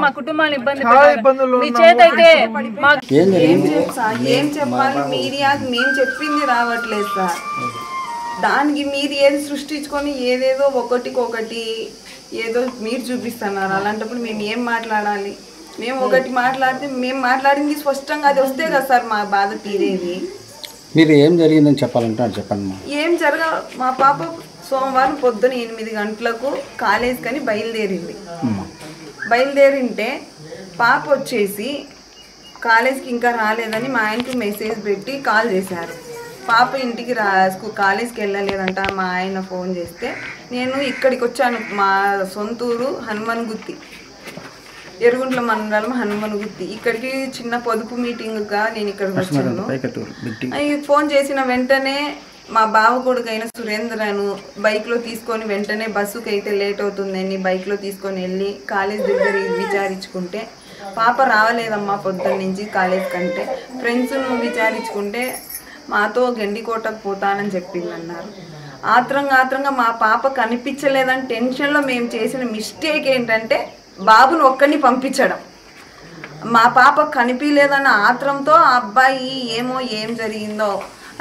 మా కుటుంబాన్ని ఇబ్బంది పెట్టారు. మీ చేత అయితే ఏం చెప్పాలి? మీడియాకి మేము చెప్పింది రావట్లేదు సార్. దానికి మీరు ఏది సృష్టించుకొని ఏదేదో ఒకటికొకటి ఏదో మీరు చూపిస్తున్నారు. అలాంటప్పుడు మేము ఏం మాట్లాడాలి? మేము ఒకటి మాట్లాడితే మేము మాట్లాడింది స్పష్టంగా అది వస్తే కదా సార్ మా బాధ తీరేది. మీరు ఏం జరిగిందని చెప్పాలంటే చెప్పండి. ఏం మా పాప సోమవారం పొద్దున 8 గంటలకు కాలేజ్ కని బయలుదేరింటే పాప వచ్చేసి కాలేజ్కి ఇంకా రాలేదని మా ఆయనకి మెసేజ్ పెట్టి కాల్ చేశారు. పాప ఇంటికి కాలేజ్కి వెళ్ళలేదంట. మా ఆయన ఫోన్ చేస్తే నేను ఇక్కడికి వచ్చాను. మా సొంతూరు హనుమన్గుత్తి, ఎరుగుంట్ల మండలం హనుమన్గుత్తి. ఇక్కడికి చిన్న పొదుపు మీటింగ్గా నేను ఇక్కడికి వచ్చాను. ఫోన్ చేసిన వెంటనే మా బావ కొడుకైన సురేంద్రను బైక్లో తీసుకొని వెంటనే బస్సుకి అయితే లేట్ అవుతుందని బైక్లో తీసుకొని వెళ్ళి కాలేజ్ దగ్గర విచారించుకుంటే పాప రావలేదమ్మా పొద్దున్న నుంచి కాలేజ్ కంటే. ఫ్రెండ్స్ను విచారించుకుంటే మాతో గండికోటకు పోతానని చెప్పిందన్నారు. ఆత్రంగా మా పాప కనిపించలేదని టెన్షన్లో మేము చేసిన మిస్టేక్ ఏంటంటే బాబును ఒక్కడిని పంపించడం. మా పాప కనిపించలేదన్న ఆత్రంతో ఆ అబ్బాయి ఏం జరిగిందో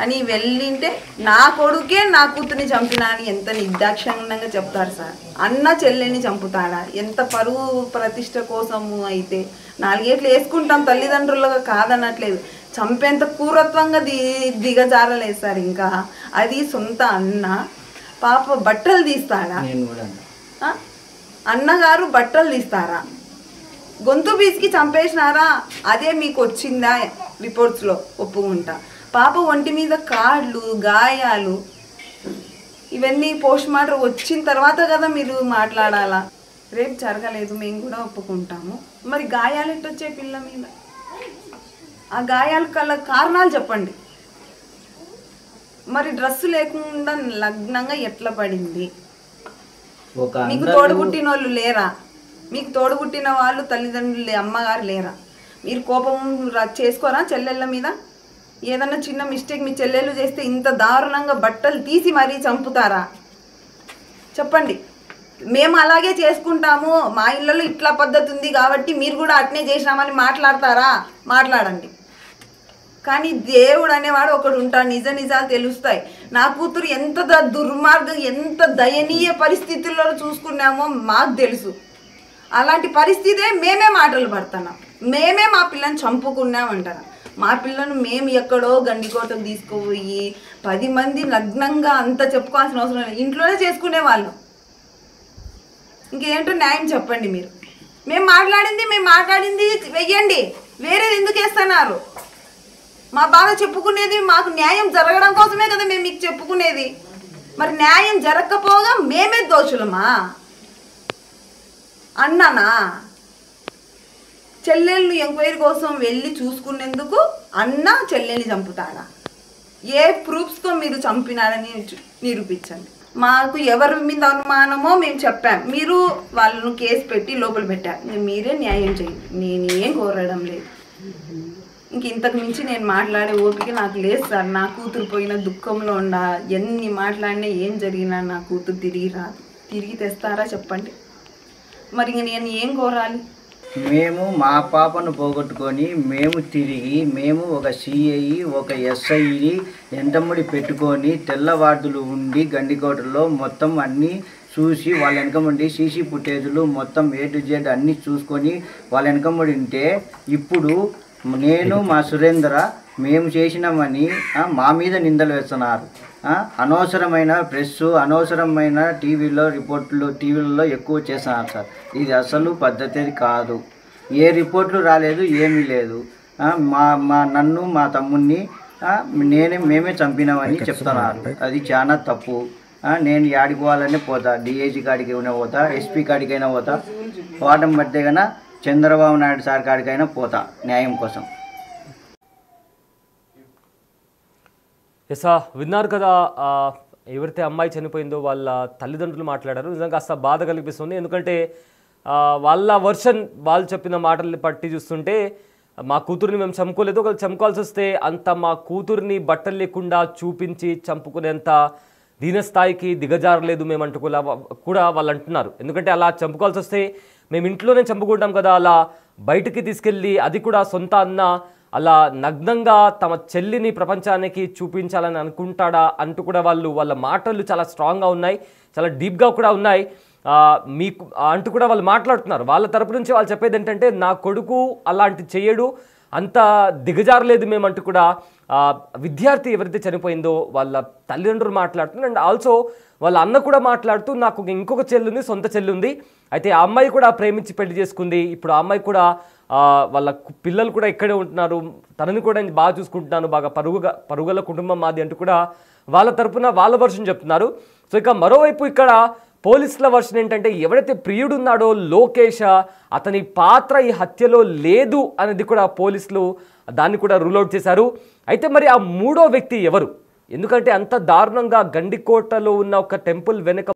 అని వెళ్ళింటే నా కొడుకే నా కూతుర్ని చంపినా అని ఎంత నిర్దాక్షిణ్యంగా చెప్తారు సార్. అన్న చెల్లెని చంపుతాడా? ఎంత పరువు ప్రతిష్ట కోసము అయితే 4 ఏట్లు వేసుకుంటాం తల్లిదండ్రులుగా కాదనట్లేదు. చంపేంత క్రూరత్వంగా దిగజారలేదు సార్. ఇంకా అది సొంత అన్న. పాప బట్టలు తీస్తాడా? అన్నగారు బట్టలు తీస్తారా? గొంతు బీసికి చంపేసినారా? అదే మీకు వచ్చిందా రిపోర్ట్స్లో? ఒప్పుకుంటా. పాప ఒంటి మీద కాళ్ళు గాయాలు ఇవన్నీ పోస్ట్ మార్టం వచ్చిన తర్వాత కదా మీరు మాట్లాడాలా. రేపు జరగలేదు మేము కూడా ఒప్పుకుంటాము. మరి గాయాలు ఎట్టొచ్చే పిల్ల మీద? ఆ గాయాల కల కారణాలు చెప్పండి. మరి డ్రెస్సు లేకుండా లగ్నంగా ఎట్లా పడింది? మీకు తోడుగుట్టిన వాళ్ళు లేరా? మీకు తోడుగుట్టిన వాళ్ళు తల్లిదండ్రులు అమ్మగారు లేరా? మీరు కోపం చేసుకోరా చెల్లెళ్ళ మీద? ఏదన్నా చిన్న మిస్టేక్ మీ చెల్లెళ్ళు చేస్తే ఇంత దారుణంగా బట్టలు తీసి మరీ చంపుతారా? చెప్పండి. మేము అలాగే చేసుకుంటాము, మా ఇళ్ళలో ఇట్లా పద్ధతి ఉంది కాబట్టి మీరు కూడా అట్నే చేసినామని మాట్లాడతారా? మాట్లాడండి. కానీ దేవుడు అనేవాడు ఒకడు ఉంటాడు. నిజాలు తెలుస్తాయి. నా కూతురు ఎంత దుర్మార్గం, ఎంత దయనీయ పరిస్థితుల్లో చూసుకున్నామో మాకు తెలుసు. అలాంటి పరిస్థితే మేమే మాటలు పడుతున్నాం. మేమే మా పిల్లని చంపుకున్నామంటారా? మా పిల్లను మేము ఎక్కడో గండికోటకు తీసుకుపోయి 10 మంది నగ్నంగా అంత చెప్పుకోవాల్సిన అవసరం లేదు. ఇంట్లోనే చేసుకునే వాళ్ళం. ఇంకేంటో న్యాయం చెప్పండి మీరు. మేము మాట్లాడింది వెయ్యండి. వేరేది ఎందుకు వేస్తున్నారు? మా బాధ చెప్పుకునేది మాకు న్యాయం జరగడం కోసమే కదా మేము మీకు చెప్పుకునేది. మరి న్యాయం జరగకపోగా మేమే దోషులమా? అన్నానా? చెల్లెళ్ళు ఎంక్వైరీ కోసం వెళ్ళి చూసుకునేందుకు అన్న చెల్లెల్ని చంపుతాడా? ఏ ప్రూఫ్స్తో మీరు చంపినారని నిరూపించండి. మాకు ఎవరి మీద అనుమానమో మేము చెప్పాం. మీరు వాళ్ళను కేసు పెట్టి లోపల పెట్టారు. మీరే న్యాయం చేయండి. నేనేం కోరడం లేదు. ఇంక ఇంతకు మించి నేను మాట్లాడే ఓపిక నాకు లేదు సార్. నా కూతురు పోయిన దుఃఖంలో ఎన్ని మాట్లాడినా ఏం జరిగినా నా కూతురు తిరిగి తెస్తారా చెప్పండి. మరి నేను ఏం కోరాలి? మేము మా పాపను పోగొట్టుకొని మేము ఒక సిఐ ఒక ఎస్ఐని ఎంతముడి పెట్టుకొని తెల్లవార్డులు ఉండి గండికోటలో మొత్తం అన్నీ చూసి వాళ్ళ వెనకముండి సీసీ ఫుటేజులు మొత్తం A to Z అన్నీ చూసుకొని వాళ్ళ వెనకముడి ఉంటే ఇప్పుడు నేను మా సురేంద్ర మేము చేసినామని మా మీద నిందలు వేస్తున్నారు. అనవసరమైన ప్రెస్ అనవసరమైన టీవీలలో ఎక్కువ చేస్తున్నారు సార్. ఇది అసలు పద్ధతి కాదు. ఏ రిపోర్ట్లు రాలేదు, ఏమీ లేదు. నన్ను మా తమ్ముడిని మేమే చంపినామని చెప్తున్నారు. అది చాలా తప్పు. నేను యాడికి పోవాలనే పోతా, డిఐజీ కాడికి అయినా పోతా, ఎస్పీ కాడికైనా పోతా, వాటం బట్టే కన్నా చంద్రబాబు నాయుడు సార్ కాడికైనా పోతా న్యాయం కోసం. ఎసా విన్నారు కదా, ఎవరైతే అమ్మాయి చనిపోయిందో వాళ్ళ తల్లిదండ్రులు మాట్లాడారు. నిజంగా కాస్త బాధ కనిపిస్తుంది. ఎందుకంటే వాళ్ళ వర్షన్ వాళ్ళు చెప్పిన మాటల్ని పట్టి చూస్తుంటే మా కూతుర్ని మేము చంపుకోలేదు, ఒకళ్ళు చంపుకోవాల్సి వస్తే అంత మా కూతుర్ని బట్టలు లేకుండా చూపించి చంపుకునేంత దీనస్థాయికి దిగజారలేదు మేమంటూ కూడా వాళ్ళు అంటున్నారు. ఎందుకంటే అలా చంపుకోవాల్సి వస్తే మేము ఇంట్లోనే చంపుకుంటాం కదా, అలా బయటికి తీసుకెళ్ళి అది కూడా సొంత అన్న అలా నగ్నంగా తమ చెల్లిని ప్రపంచానికి చూపించాలని అనుకుంటాడా అంటూ కూడా వాళ్ళ మాటలు చాలా స్ట్రాంగ్గా ఉన్నాయి, చాలా డీప్గా కూడా ఉన్నాయి. మీకు అంటూ కూడా వాళ్ళు మాట్లాడుతున్నారు. వాళ్ళ తరపు నుంచి వాళ్ళు చెప్పేది ఏంటంటే నా కొడుకు అలాంటి చేయడు, అంత దిగజారలేదు మేమంటూ కూడా విద్యార్థి ఎవరైతే చనిపోయిందో వాళ్ళ తల్లిదండ్రులు మాట్లాడుతున్నారు. అండ్ ఆల్సో వాళ్ళ అన్న కూడా మాట్లాడుతూ నాకు ఇంకొక చెల్లుంది, సొంత చెల్లి ఉంది, అయితే ఆ అమ్మాయి కూడా ప్రేమించి పెళ్లి చేసుకుంది, ఇప్పుడు ఆ అమ్మాయి కూడా వాళ్ళ పిల్లలు కూడా ఇక్కడే ఉంటున్నారు, తనని కూడా నేను బాగా చూసుకుంటున్నాను, బాగా పరుగుల కుటుంబం మాది అంటూ కూడా వాళ్ళ తరపున వాళ్ళ వర్షన్ చెప్తున్నారు. సో ఇక మరోవైపు ఇక్కడ పోలీసుల వర్షన్ ఏంటంటే ఎవరైతే ప్రియుడు ఉన్నాడో లోకేష్, అతని పాత్ర ఈ హత్యలో లేదు అనేది కూడా పోలీసులు దాన్ని కూడా రూల్అవుట్ చేశారు. అయితే మరి ఆ మూడో వ్యక్తి ఎవరు? ఎందుకంటే అంత దారుణంగా గండికోటలో ఉన్న ఒక టెంపుల్ వెనుక